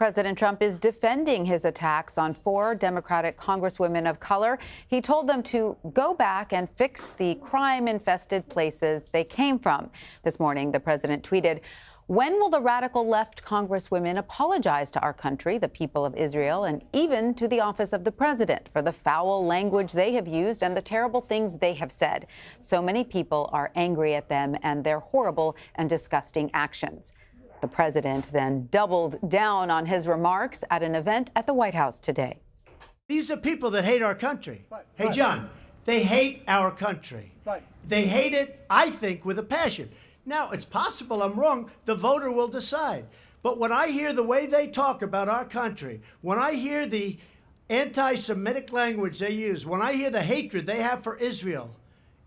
President Trump is defending his attacks on 4 Democratic congresswomen of color. He told them to go back and fix the crime-infested places they came from. This morning, the president tweeted, "When will the radical left congresswomen apologize to our country, the people of Israel, and even to the office of the president for the foul language they have used and the terrible things they have said? So many people are angry at them and their horrible and disgusting actions." The president then doubled down on his remarks at an event at the White House today. These are people that hate our country. Hey, John, they hate our country. They hate it, I think, with a passion. Now, it's possible I'm wrong. The voter will decide. But when I hear the way they talk about our country, when I hear the anti-Semitic language they use, when I hear the hatred they have for Israel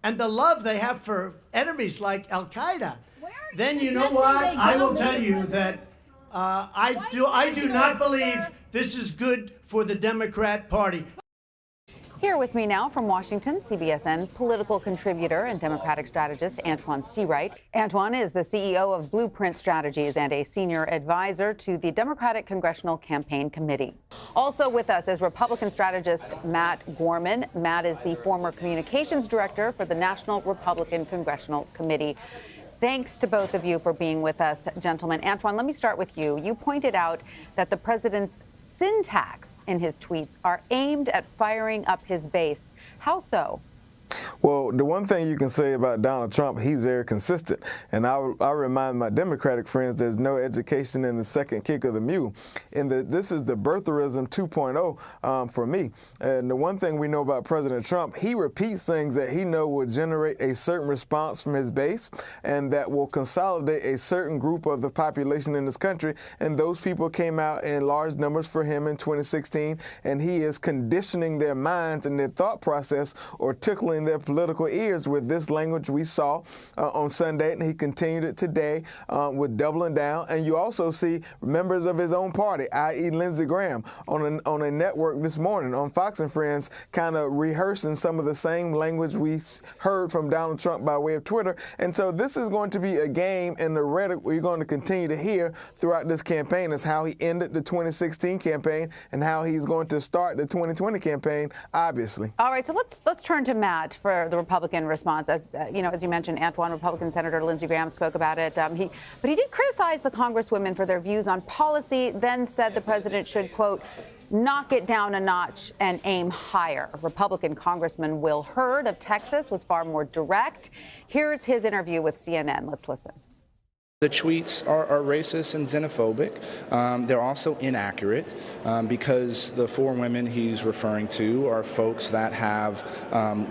and the love they have for enemies like Al-Qaeda, then you know what? I will tell you that I do not believe this is good for the Democrat Party. Here with me now from Washington, CBSN political contributor and Democratic strategist Antjuan Seawright. Antjuan is the CEO of Blueprint Strategies and a senior advisor to the Democratic Congressional Campaign Committee. Also with us is Republican strategist Matt Gorman. Matt is the former communications director for the National Republican Congressional Committee. Thanks to both of you for being with us, gentlemen. Antjuan, let me start with you. You pointed out that the president's syntax in his tweets are aimed at firing up his base. How so? Well, the one thing you can say about Donald Trump, he's very consistent. And I remind my Democratic friends there's no education in the second kick of the mule. This is the birtherism 2.0 for me. And the one thing we know about President Trump, he repeats things that he knows will generate a certain response from his base and that will consolidate a certain group of the population in this country. And those people came out in large numbers for him in 2016. And he is conditioning their minds and their thought process or tickling their political ears with this language we saw on Sunday, and he continued it today with doubling down. And you also see members of his own party, i.e. Lindsey Graham, on a network this morning on Fox and Friends, kind of rehearsing some of the same language we heard from Donald Trump by way of Twitter. And so this is going to be a game in the rhetoric we're going to continue to hear throughout this campaign, is how he ended the 2016 campaign and how he's going to start the 2020 campaign, obviously. All right, so let's turn to Matt for the Republican response. As you mentioned, Antjuan, Republican Senator Lindsey Graham spoke about it. But he did criticize the congresswomen for their views on policy, then said the president should, quote, knock it down a notch and aim higher. Republican Congressman Will Hurd of Texas was far more direct. Here's his interview with CNN. Let's listen. The tweets are racist and xenophobic. They're also inaccurate because the 4 women he's referring to are folks that have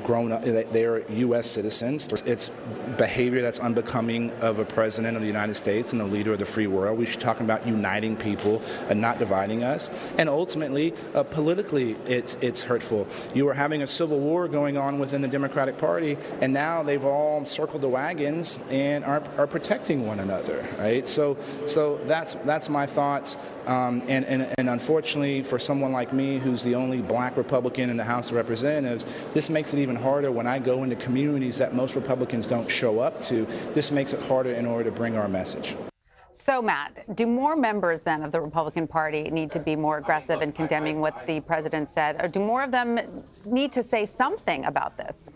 grown up, they're U.S. citizens. It's behavior that's unbecoming of a president of the United States and a leader of the free world. We should talk about uniting people and not dividing us. And ultimately, politically, it's hurtful. You are having a civil war going on within the Democratic Party, and now they've all circled the wagons and are protecting one another. Right, so that's my thoughts, and unfortunately for someone like me, who's the only black Republican in the House of Representatives, this makes it even harder when I go into communities that most Republicans don't show up to. This makes it harder in order to bring our message. So, Matt, do more members then of the Republican Party need to be more aggressive in condemning what the president said, or do more of them need to say something about this?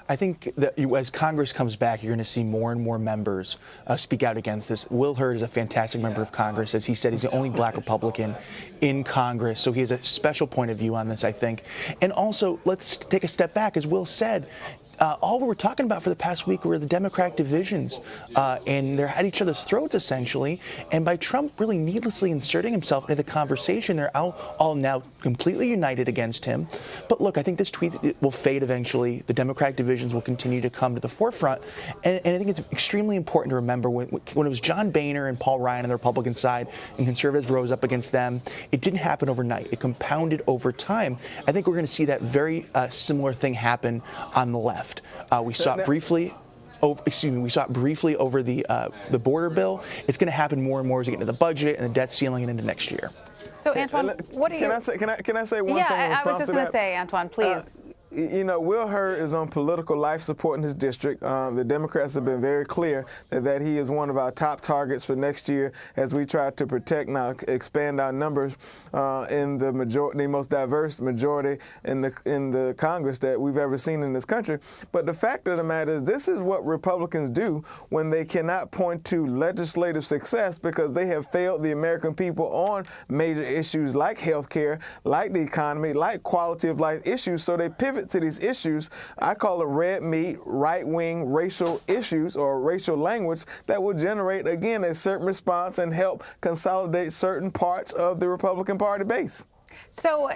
I think that as Congress comes back, you're going to see more and more members speak out against this. Will Hurd is a fantastic member of Congress. As he said, he's the only black Republican in Congress, so he has a special point of view on this, I think. And also, let's take a step back. As Will said, all we were talking about for the past week were the Democratic divisions, and they're at each other's throats, essentially. And by Trump really needlessly inserting himself into the conversation, they're all now completely united against him. But look, I think this tweet will fade eventually. The Democratic divisions will continue to come to the forefront. And I think it's extremely important to remember when it was John Boehner and Paul Ryan on the Republican side and conservatives rose up against them, it didn't happen overnight. It compounded over time. I think we're going to see that very similar thing happen on the left. We saw it briefly. We saw it briefly over the border bill. It's going to happen more and more as we get into the budget and the debt ceiling and into next year. So, Antjuan, what do you? Can I say one thing? Yeah, I was just going to say, Antjuan, please. you know, Will Hurd is on political life support in his district. The Democrats have been very clear that he is one of our top targets for next year as we try to protect now, expand our numbers in the most diverse majority in the Congress that we've ever seen in this country. But the fact of the matter is, this is what Republicans do when they cannot point to legislative success because they have failed the American people on major issues like health care, like the economy, like quality of life issues. So they pivot to these issues. I call them red meat, right-wing racial issues or racial language that will generate, again, a certain response and help consolidate certain parts of the Republican Party base. So,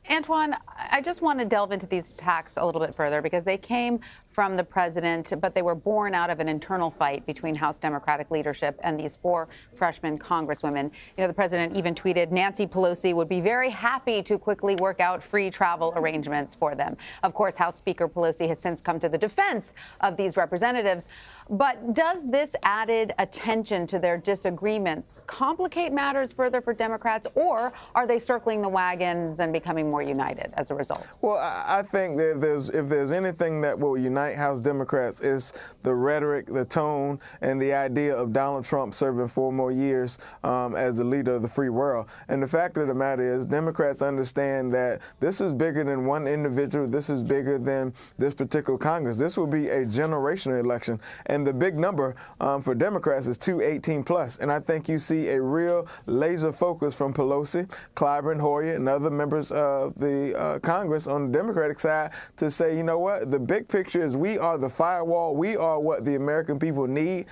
Antjuan, I just want to delve into these attacks a little bit further because they came from the president, but they were born out of an internal fight between House Democratic leadership and these 4 freshman congresswomen. You know, the president even tweeted Nancy Pelosi would be very happy to quickly work out free travel arrangements for them. Of course, House Speaker Pelosi has since come to the defense of these representatives. But does this added attention to their disagreements complicate matters further for Democrats, or are they circling the wagons and becoming more united as a result? Well, I think that if there's anything that will unite House Democrats, is the rhetoric, the tone, and the idea of Donald Trump serving 4 more years as the leader of the free world. And the fact of the matter is, Democrats understand that this is bigger than one individual. This is bigger than this particular Congress. This will be a generational election. And the big number for Democrats is 218 plus. And I think you see a real laser focus from Pelosi, Clyburn, Hoyer, and other members of the Congress on the Democratic side to say, you know what, the big picture is we are the firewall. We are what the American people need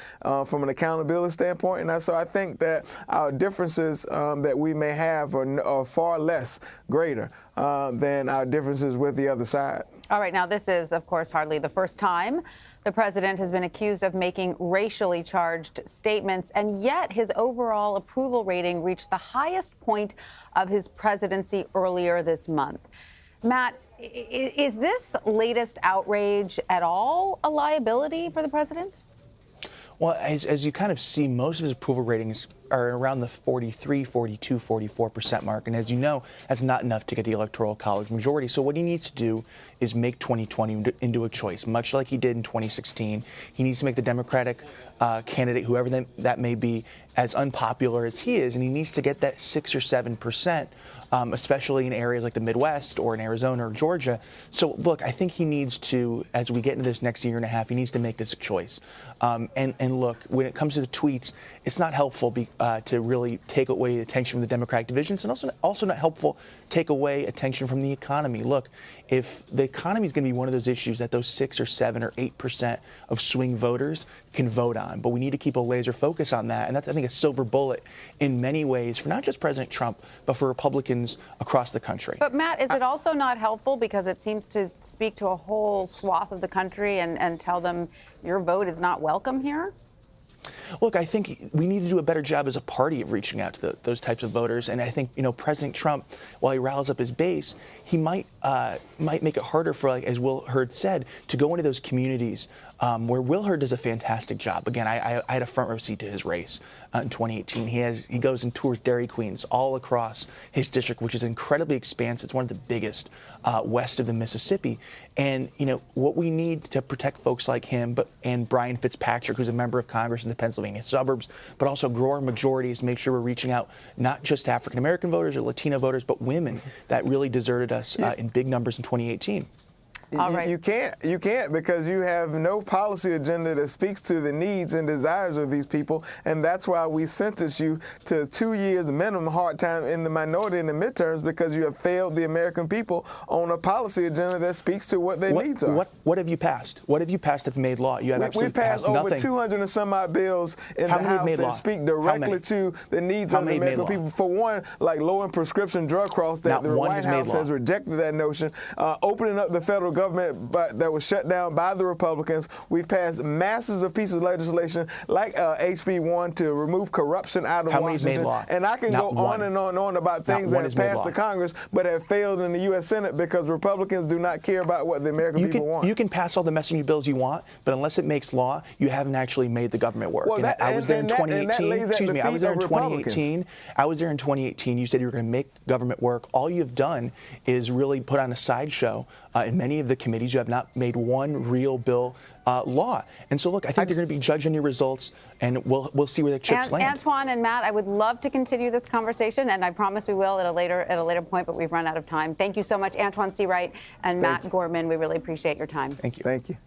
from an accountability standpoint. And so I think that our differences that we may have are far less greater than our differences with the other side. All right. Now, this is, of course, hardly the first time the president has been accused of making racially charged statements, and yet his overall approval rating reached the highest point of his presidency earlier this month. Matt, is this latest outrage at all a liability for the president? Well, as you kind of see, most of his approval ratings are around the 43, 42, 44% mark. And as you know, that's not enough to get the Electoral College majority. So what he needs to do is make 2020 into a choice, much like he did in 2016. He needs to make the Democratic candidate, whoever that may be, as unpopular as he is. And he needs to get that 6 or 7%. Especially in areas like the Midwest or in Arizona or Georgia. So, look, I think he needs to, as we get into this next year and a half, he needs to make this a choice. And look, when it comes to the tweets, it's not helpful to really take away attention from the Democratic divisions, and also not helpful take away attention from the economy. Look, if the economy is going to be one of those issues that those 6 or 7 or 8% of swing voters can vote on, but we need to keep a laser focus on that. And that's, I think, a silver bullet in many ways for not just President Trump, but for Republicans across the country. But, Matt, is it also not helpful because it seems to speak to a whole swath of the country and tell them your vote is not welcome here? Look, I think we need to do a better job as a party of reaching out to those types of voters. And I think, you know, President Trump, while he rallies up his base, he might make it harder for, like, as Will Hurd said, to go into those communities where Will Hurd does a fantastic job. Again, I had a front row seat to his race in 2018. He goes and tours Dairy Queens all across his district, which is incredibly expansive. It's one of the biggest west of the Mississippi. And, you know, what we need to protect folks like him and Brian Fitzpatrick, who's a member of Congress in the Pennsylvania suburbs, but also grow our majorities, make sure we're reaching out not just African-American voters or Latino voters, but women that really deserted us in big numbers in 2018. All right. You can't because you have no policy agenda that speaks to the needs and desires of these people, and that's why we sentence you to 2 years minimum hard time in the minority in the midterms, because you have failed the American people on a policy agenda that speaks to what their needs are. What have you passed? What have you passed that's made law? You have we passed over 200 and some odd bills in the House that speak directly to the needs of the American people. For one, like lowering prescription drug costs, that the White House has rejected that notion, opening up the federal government, but that was shut down by the Republicans. We've passed masses of pieces of legislation like HB 1 to remove corruption out of Washington. Made law? And I can go on and on about things that have passed the Congress but have failed in the U.S. Senate because Republicans do not care about what the American people want. You can pass all the messaging bills you want, but unless it makes law, you haven't actually made the government work. Well, I was there in 2018. Excuse me, I was there in 2018. I was there in 2018. You said you were going to make government work. All you've done is really put on a sideshow in many of of the committees. You have not made one real bill law. And so, look, I think they're going to be judging your results, and we'll see where the chips land. Antjuan and Matt, I would love to continue this conversation, and I promise we will at a later point, but we've run out of time. Thank you so much, Antjuan Seawright and Matt Gorman. We really appreciate your time. Thank you. Thank you.